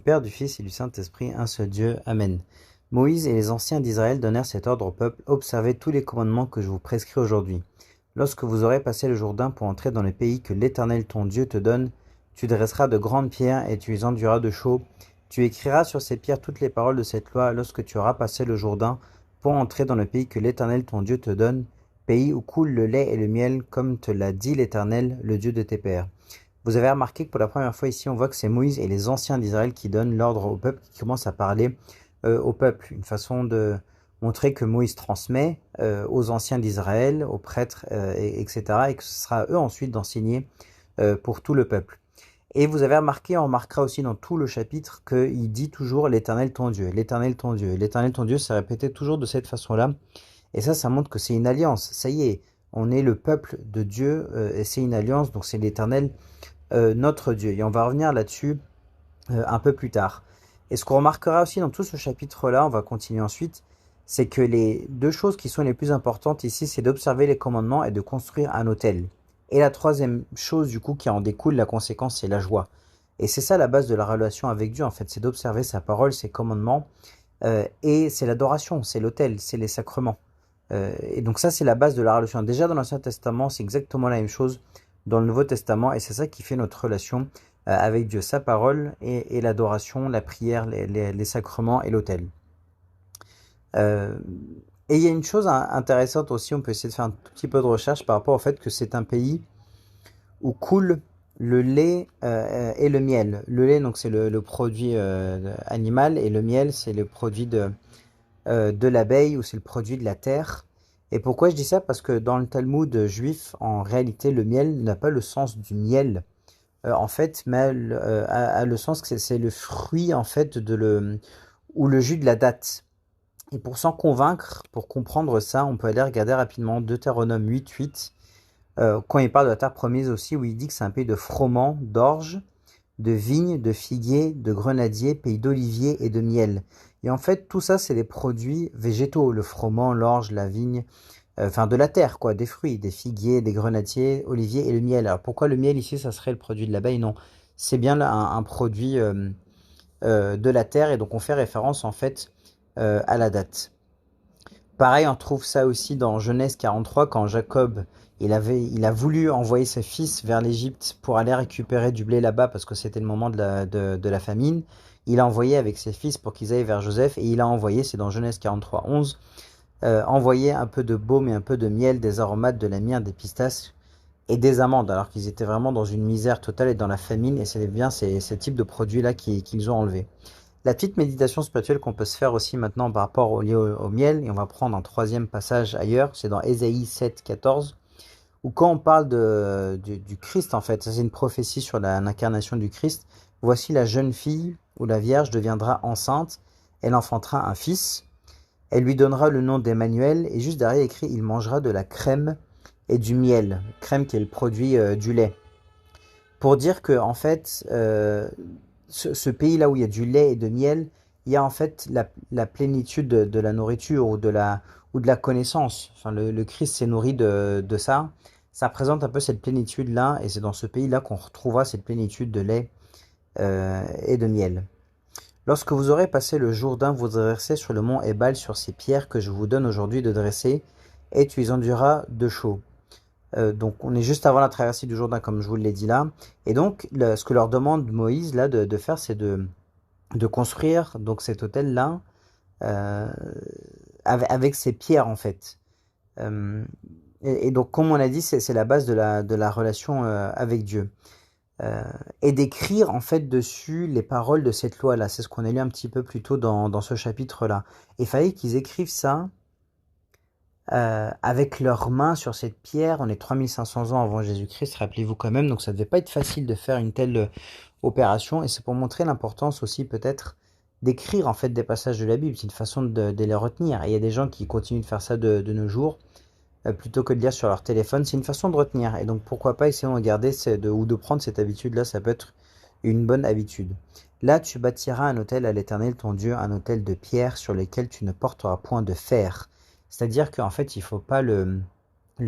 Père, du Fils et du Saint-Esprit, un seul Dieu. Amen. Moïse et les anciens d'Israël donnèrent cet ordre au peuple: observez tous les commandements que je vous prescris aujourd'hui. Lorsque vous aurez passé le Jourdain pour entrer dans le pays que l'Éternel ton Dieu te donne, tu dresseras de grandes pierres et tu les enduiras de chaux. Tu écriras sur ces pierres toutes les paroles de cette loi lorsque tu auras passé le Jourdain pour entrer dans le pays que l'Éternel ton Dieu te donne, pays où coule le lait et le miel, comme te l'a dit l'Éternel, le Dieu de tes pères. Vous avez remarqué que pour la première fois ici, on voit que c'est Moïse et les anciens d'Israël qui donnent l'ordre au peuple, qui commencent à parler au peuple. Une façon de montrer que Moïse transmet aux anciens d'Israël, aux prêtres, etc. Et que ce sera à eux ensuite d'enseigner pour tout le peuple. Et vous avez remarqué, on remarquera aussi dans tout le chapitre qu'il dit toujours l'Éternel ton Dieu, l'Éternel ton Dieu. L'Éternel ton Dieu, c'est répété toujours de cette façon-là. Et ça montre que c'est une alliance. Ça y est, on est le peuple de Dieu et c'est une alliance, donc c'est l'Éternel notre Dieu. Et on va revenir là-dessus un peu plus tard. Et ce qu'on remarquera aussi dans tout ce chapitre-là, on va continuer ensuite, c'est que les deux choses qui sont les plus importantes ici, c'est d'observer les commandements et de construire un autel. Et la troisième chose, du coup, qui en découle, la conséquence, c'est la joie. Et c'est ça la base de la relation avec Dieu, en fait, c'est d'observer sa parole, ses commandements, et c'est l'adoration, c'est l'autel, c'est les sacrements. Et donc ça, c'est la base de la relation. Déjà dans l'Ancien Testament, c'est exactement la même chose dans le Nouveau Testament, et c'est ça qui fait notre relation avec Dieu, sa parole et l'adoration, la prière, les sacrements et l'autel. Et il y a une chose intéressante aussi, on peut essayer de faire un tout petit peu de recherche par rapport au fait que c'est un pays où coule le lait et le miel. Le lait, donc c'est le produit animal, et le miel, c'est le produit de l'abeille, ou c'est le produit de la terre. Et pourquoi je dis ça? Parce que dans le Talmud juif, en réalité, le miel n'a pas le sens du miel. En fait, mais a le sens que c'est le fruit, en fait, ou le jus de la date. Et pour s'en convaincre, pour comprendre ça, on peut aller regarder rapidement Deutéronome 8.8, quand il parle de la terre promise aussi, où il dit que c'est un pays de froment, d'orge, de vignes, de figuiers, de grenadiers, pays d'oliviers et de miel. Et en fait, tout ça, c'est des produits végétaux, le froment, l'orge, la vigne, de la terre, quoi, des fruits, des figuiers, des grenadiers, oliviers et le miel. Alors pourquoi le miel ici, ça serait le produit de l'abeille? Non, c'est bien un produit de la terre, et donc on fait référence en fait à la date. Pareil, on trouve ça aussi dans Genèse 43, quand Jacob il a voulu envoyer ses fils vers l'Égypte pour aller récupérer du blé là-bas, parce que c'était le moment de la famine. Il a envoyé avec ses fils pour qu'ils aillent vers Joseph, et il a envoyé, c'est dans Genèse 43, 11, envoyer un peu de baume et un peu de miel, des aromates, de la myrrhe, des pistaches et des amandes, alors qu'ils étaient vraiment dans une misère totale et dans la famine, et c'est bien ces types de produits-là qu'ils ont enlevés. La petite méditation spirituelle qu'on peut se faire aussi maintenant par rapport au miel, et on va prendre un troisième passage ailleurs, c'est dans Ésaïe 7, 14, où quand on parle du Christ, en fait, ça c'est une prophétie sur l'incarnation du Christ. Voici la jeune fille, ou la Vierge deviendra enceinte, elle enfantera un fils, elle lui donnera le nom d'Emmanuel, et juste derrière écrit, il mangera de la crème et du miel, crème qui est le produit du lait. Pour dire que, en fait, ce pays-là où il y a du lait et de miel, il y a en fait la plénitude de la nourriture, ou de la connaissance. Enfin, le Christ s'est nourri de ça. Ça représente un peu cette plénitude-là, et c'est dans ce pays-là qu'on retrouvera cette plénitude de lait et de miel. Lorsque vous aurez passé le Jourdain, vous dresserez sur le mont Ébal sur ces pierres que je vous donne aujourd'hui de dresser, et tu les enduiras de chaux. Donc on est juste avant la traversée du Jourdain, comme je vous l'ai dit là. Et donc ce que leur demande Moïse là de faire, c'est de construire donc cet autel-là avec ces pierres en fait. Et donc comme on a dit, c'est la base de la relation avec Dieu. Et d'écrire en fait dessus les paroles de cette loi-là. C'est ce qu'on a lu un petit peu plus tôt dans ce chapitre-là. Et il fallait qu'ils écrivent ça avec leurs mains sur cette pierre. On est 3500 ans avant Jésus-Christ, rappelez-vous quand même, donc ça devait pas être facile de faire une telle opération, et c'est pour montrer l'importance aussi peut-être d'écrire en fait des passages de la Bible. C'est une façon de les retenir, et il y a des gens qui continuent de faire ça de nos jours, plutôt que de lire sur leur téléphone. C'est une façon de retenir, et donc pourquoi pas essayer de garder ou de prendre cette habitude-là, ça peut être une bonne habitude. Là, tu bâtiras un autel à l'Éternel ton Dieu, un autel de pierre sur lequel tu ne porteras point de fer. C'est-à-dire qu'en fait, il ne faut pas le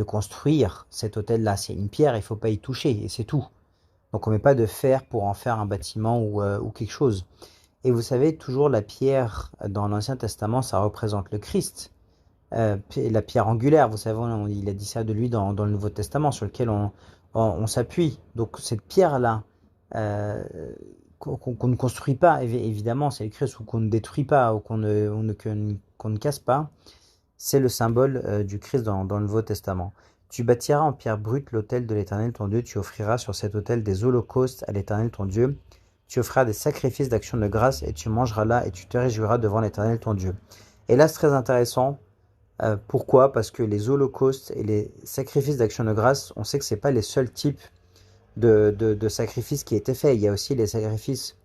construire, cet autel-là. C'est une pierre, il ne faut pas y toucher, et c'est tout. Donc on ne met pas de fer pour en faire un bâtiment ou quelque chose. Et vous savez, toujours la pierre dans l'Ancien Testament, ça représente le Christ. La pierre angulaire, vous savez, il a dit ça de lui dans le Nouveau Testament, sur lequel on s'appuie. Donc cette pierre-là, euh, qu'on ne construit pas, évidemment, c'est le Christ, ou qu'on ne détruit pas, ou qu'on ne casse pas, c'est le symbole du Christ dans le Nouveau Testament. Tu bâtiras en pierre brute l'autel de l'Éternel ton Dieu, tu offriras sur cet autel des holocaustes à l'Éternel ton Dieu, tu offriras des sacrifices d'action de grâce, et tu mangeras là, et tu te réjouiras devant l'Éternel ton Dieu. Et là, c'est très intéressant. Pourquoi? Parce que les holocaustes et les sacrifices d'action de grâce, on sait que ce n'est pas les seuls types de sacrifices qui étaient faits. Il y a aussi les sacrifices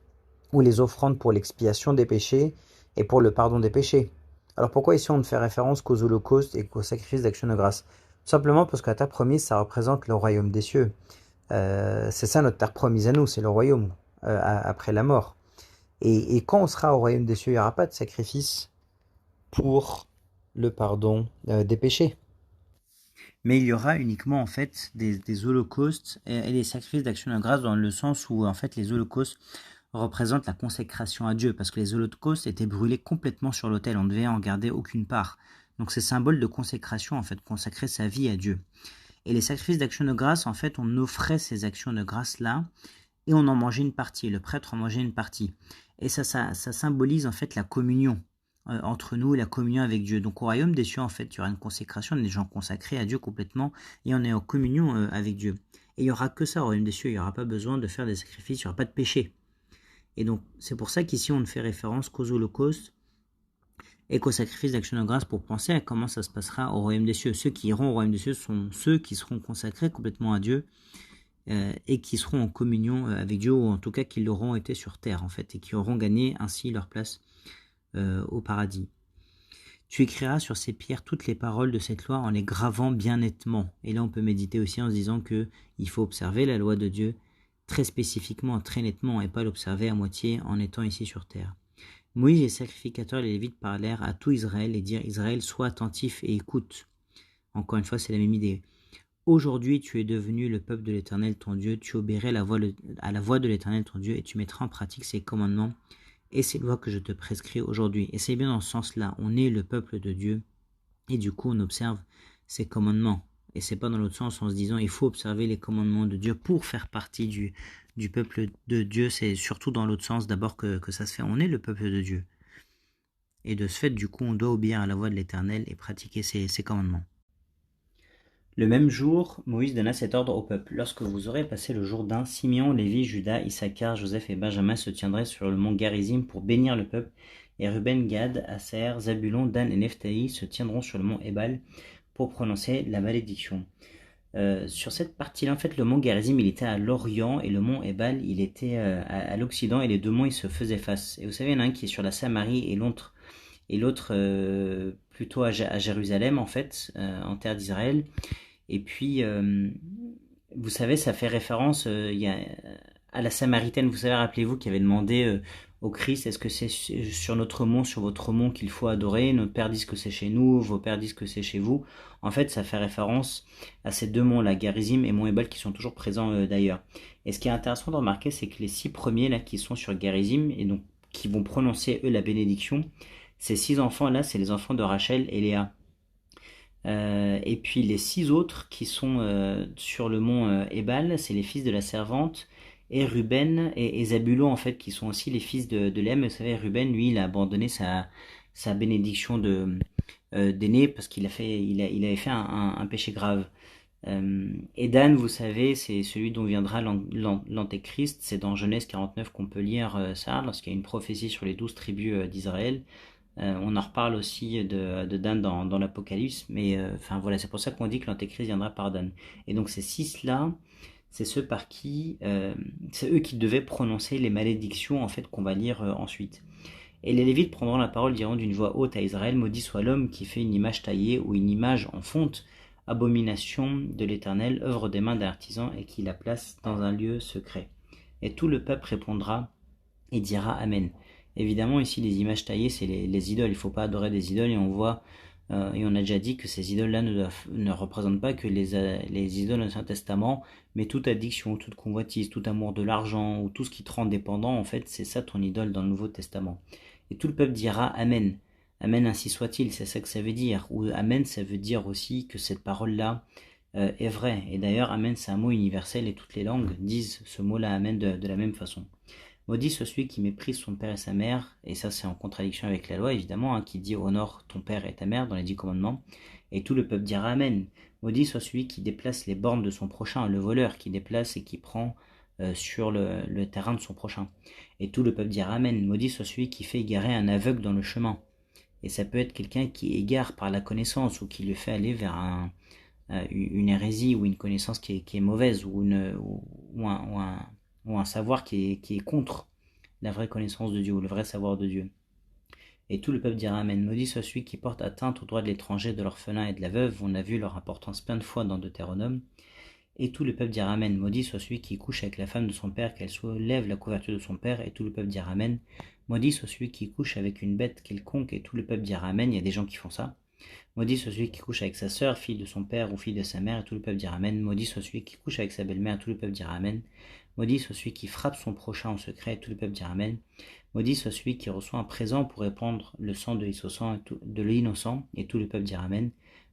ou les offrandes pour l'expiation des péchés et pour le pardon des péchés. Alors pourquoi ici on ne fait référence qu'aux holocaustes et qu'aux sacrifices d'action de grâce? Tout simplement parce que la terre promise, ça représente le royaume des cieux. C'est ça notre terre promise à nous, c'est le royaume après la mort. Et quand on sera au royaume des cieux, il n'y aura pas de sacrifice pour le pardon des péchés. Mais il y aura uniquement en fait des holocaustes et des sacrifices d'action de grâce, dans le sens où en fait les holocaustes représentent la consécration à Dieu, parce que les holocaustes étaient brûlés complètement sur l'autel, on ne devait en garder aucune part. Donc c'est symbole de consécration, en fait, consacrer sa vie à Dieu. Et les sacrifices d'action de grâce, en fait, on offrait ces actions de grâce-là, et on en mangeait une partie, le prêtre en mangeait une partie. Et ça symbolise en fait la communion entre nous et la communion avec Dieu. Donc au royaume des cieux, en fait, il y aura une consécration, des gens consacrés à Dieu complètement, et on est en communion avec Dieu. Et il n'y aura que ça au royaume des cieux, il n'y aura pas besoin de faire des sacrifices, il n'y aura pas de péché. Et donc c'est pour ça qu'ici on ne fait référence qu'aux holocaustes et qu'aux sacrifices d'action de grâce, pour penser à comment ça se passera au royaume des cieux. Ceux qui iront au royaume des cieux sont ceux qui seront consacrés complètement à Dieu, et qui seront en communion avec Dieu, ou en tout cas qui l'auront été sur terre en fait, et qui auront gagné ainsi leur place au paradis. Tu écriras sur ces pierres toutes les paroles de cette loi en les gravant bien nettement. Et là on peut méditer aussi en se disant que il faut observer la loi de Dieu très spécifiquement, très nettement, et pas l'observer à moitié en étant ici sur terre. Moïse, les sacrificateurs et les Lévites parlèrent à tout Israël et dirent: Israël, sois attentif et écoute. Encore une fois, c'est la même idée. Aujourd'hui, tu es devenu le peuple de l'Éternel ton Dieu, tu obéiras à la voix de l'Éternel ton Dieu, et tu mettras en pratique ses commandements et ses lois que je te prescris aujourd'hui. Et c'est bien dans ce sens-là, on est le peuple de Dieu, et du coup on observe ses commandements. Et c'est pas dans l'autre sens en se disant il faut observer les commandements de Dieu pour faire partie du peuple de Dieu. C'est surtout dans l'autre sens d'abord que ça se fait. On est le peuple de Dieu. Et de ce fait, du coup, on doit obéir à la voix de l'Éternel et pratiquer ses commandements. Le même jour, Moïse donna cet ordre au peuple. Lorsque vous aurez passé le Jourdain, Simeon, Lévi, Juda, Issachar, Joseph et Benjamin se tiendraient sur le mont Garizim pour bénir le peuple. Et Ruben, Gad, Aser, Zabulon, Dan et Nephtali se tiendront sur le mont Ébal pour prononcer la malédiction. Sur cette partie-là, en fait, le mont Garizim, il était à l'orient, et le mont Ébal, il était à l'occident, et les deux monts, ils se faisaient face. Et vous savez, il y en a un qui est sur la Samarie, et l'autre plutôt à Jérusalem, en fait, en terre d'Israël. Et puis, vous savez, ça fait référence à la Samaritaine, vous savez, rappelez-vous, qui avait demandé au Christ: est-ce que c'est sur notre mont, sur votre mont qu'il faut adorer? Notre père dit que c'est chez nous, vos pères disent que c'est chez vous. En fait, ça fait référence à ces deux monts, la Garizim et Mont Ébal, qui sont toujours présents d'ailleurs. Et ce qui est intéressant de remarquer, c'est que les 6 premiers là qui sont sur Garizim, et donc qui vont prononcer eux la bénédiction, ces 6 enfants là, c'est les enfants de Rachel et Léa. Et puis les 6 autres qui sont sur le mont Ébal, c'est les fils de la servante, et Ruben et Zabulon, en fait, qui sont aussi les fils de Léa. Mais vous savez, Ruben, lui, il a abandonné sa bénédiction d'aîné, parce qu'il avait fait un péché grave. Et Dan, vous savez, c'est celui dont viendra l'Antéchrist. C'est dans Genèse 49 qu'on peut lire ça, lorsqu'il y a une prophétie sur les 12 tribus d'Israël. On en reparle aussi de Dan dans l'Apocalypse, mais enfin voilà, c'est pour ça qu'on dit que l'Antéchrist viendra par Dan. Et donc ces 6-là, c'est ceux par qui, c'est eux qui devaient prononcer les malédictions, en fait, qu'on va lire ensuite. Et les Lévites prendront la parole, diront d'une voix haute à Israël: maudit soit l'homme qui fait une image taillée ou une image en fonte, abomination de l'Éternel, œuvre des mains d'un artisan, et qui la place dans un lieu secret. Et tout le peuple répondra et dira Amen. Évidemment, ici, les images taillées, c'est les idoles. Il ne faut pas adorer des idoles, et on voit Et on a déjà dit que ces idoles-là ne représentent pas que les idoles de l'Ancien Testament, mais toute addiction, toute convoitise, tout amour de l'argent, ou tout ce qui te rend dépendant, en fait, c'est ça ton idole dans le Nouveau Testament. Et tout le peuple dira Amen. Amen, ainsi soit-il, c'est ça que ça veut dire. Ou Amen, ça veut dire aussi que cette parole-là est vraie. Et d'ailleurs, Amen, c'est un mot universel et toutes les langues disent ce mot-là, Amen, de la même façon. Maudit soit celui qui méprise son père et sa mère, et ça c'est en contradiction avec la loi évidemment, qui dit honore ton père et ta mère dans les 10 commandements, et tout le peuple dira Amen. Maudit soit celui qui déplace les bornes de son prochain, le voleur qui déplace et qui prend sur le terrain de son prochain. Et tout le peuple dira Amen. Maudit soit celui qui fait égarer un aveugle dans le chemin. Et ça peut être quelqu'un qui égare par la connaissance ou qui le fait aller vers une hérésie ou une connaissance qui est mauvaise ou un savoir qui est contre la vraie connaissance de Dieu ou le vrai savoir de Dieu. Et tout le peuple dira Amen. Maudit soit celui qui porte atteinte aux droits de l'étranger, de l'orphelin et de la veuve. On a vu leur importance plein de fois dans Deutéronome. Et tout le peuple dira Amen. Maudit soit celui qui couche avec la femme de son père, qu'elle soulève la couverture de son père. Et tout le peuple dira Amen. Maudit soit celui qui couche avec une bête quelconque. Et tout le peuple dira Amen. Il y a des gens qui font ça. Maudit soit celui qui couche avec sa sœur, fille de son père ou fille de sa mère, et tout le peuple dira Amen. Maudit soit celui qui couche avec sa belle-mère, et tout le peuple dira Amen. Maudit soit celui qui frappe son prochain en secret, et tout le peuple dira Amen. Maudit soit celui qui reçoit un présent pour répandre le sang de l'innocent, et tout le peuple dira Amen.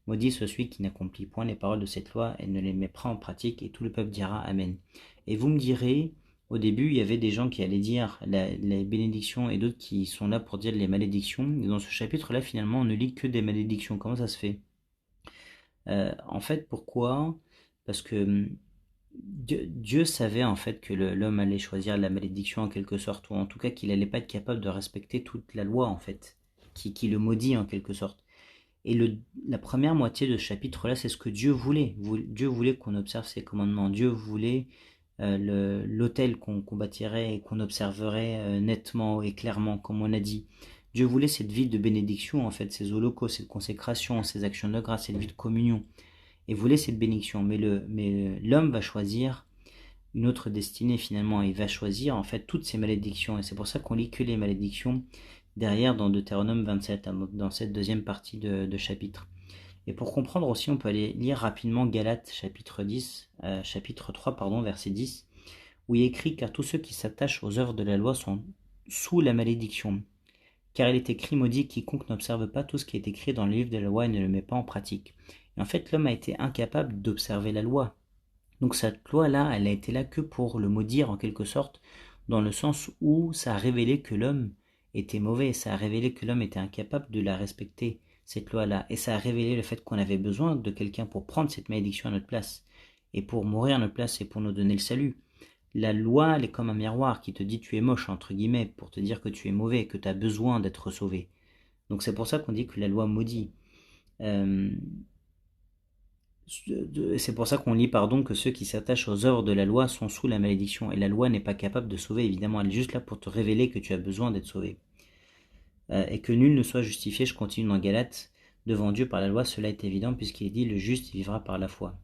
Maudit soit celui qui n'accomplit point les paroles de cette loi et ne les met pas en pratique, et tout le peuple dira Amen. Et vous me direz, au début, il y avait des gens qui allaient dire les bénédictions et d'autres qui sont là pour dire les malédictions. Et dans ce chapitre-là, finalement, on ne lit que des malédictions. Comment ça se fait? En fait, pourquoi? Parce que Dieu savait en fait que l'homme allait choisir la malédiction en quelque sorte, ou en tout cas qu'il n'allait pas être capable de respecter toute la loi en fait, qui le maudit en quelque sorte. Et la première moitié de ce chapitre-là, c'est ce que Dieu voulait. Dieu voulait qu'on observe ses commandements. Dieu voulait l'autel qu'on bâtirait et qu'on observerait nettement et clairement, comme on a dit. Dieu voulait cette vie de bénédiction, en fait, ces holocaustes, cette consécration, ces actions de grâce, cette vie de communion. Et voulait cette bénédiction. Mais l'homme va choisir une autre destinée finalement. Il va choisir en fait toutes ces malédictions. Et c'est pour ça qu'on lit que les malédictions derrière dans Deutéronome 27, dans cette deuxième partie de chapitre. Et pour comprendre aussi, on peut aller lire rapidement Galates chapitre 3, verset 10, où il est écrit « Car tous ceux qui s'attachent aux œuvres de la loi sont sous la malédiction. Car il est écrit, maudit quiconque n'observe pas tout ce qui est écrit dans le livre de la loi et ne le met pas en pratique. » Et en fait, l'homme a été incapable d'observer la loi. Donc cette loi-là, elle a été là que pour le maudire en quelque sorte, dans le sens où ça a révélé que l'homme était mauvais, ça a révélé que l'homme était incapable de la respecter, cette loi-là, et ça a révélé le fait qu'on avait besoin de quelqu'un pour prendre cette malédiction à notre place, et pour mourir à notre place, et pour nous donner le salut. La loi, elle est comme un miroir qui te dit tu es moche, entre guillemets, pour te dire que tu es mauvais, que tu as besoin d'être sauvé. Donc c'est pour ça qu'on dit que la loi maudit. C'est pour ça qu'on lit que ceux qui s'attachent aux œuvres de la loi sont sous la malédiction. Et la loi n'est pas capable de sauver, évidemment. Elle est juste là pour te révéler que tu as besoin d'être sauvé. Et que nul ne soit justifié, je continue dans Galates, devant Dieu par la loi, cela est évident, puisqu'il est dit, le juste vivra par la foi.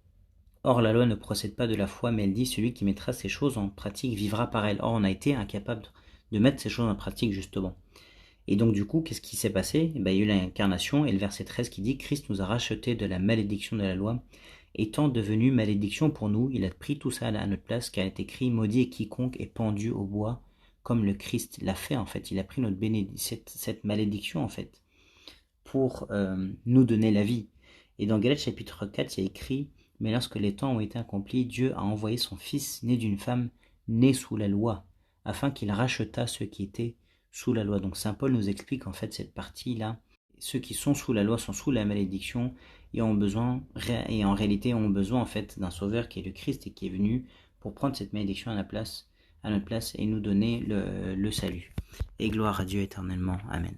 Or, la loi ne procède pas de la foi, mais elle dit, celui qui mettra ces choses en pratique vivra par elle. Or, on a été incapable de mettre ces choses en pratique, justement. Et donc du coup, qu'est-ce qui s'est passé? Il y a eu l'incarnation et le verset 13 qui dit « Christ nous a rachetés de la malédiction de la loi, étant devenu malédiction pour nous, il a pris tout ça à notre place, car il est écrit « Maudit est quiconque est pendu au bois », comme le Christ l'a fait en fait. Il a pris cette malédiction en fait, pour nous donner la vie. Et dans Galates chapitre 4, il y a écrit « Mais lorsque les temps ont été accomplis, Dieu a envoyé son Fils, né d'une femme, né sous la loi, afin qu'il rachetât ceux qui étaient sous la loi. » Donc saint Paul nous explique en fait cette partie-là. Ceux qui sont sous la loi sont sous la malédiction et en réalité ont besoin en fait d'un sauveur qui est le Christ et qui est venu pour prendre cette malédiction à notre place et nous donner le salut. Et gloire à Dieu éternellement. Amen.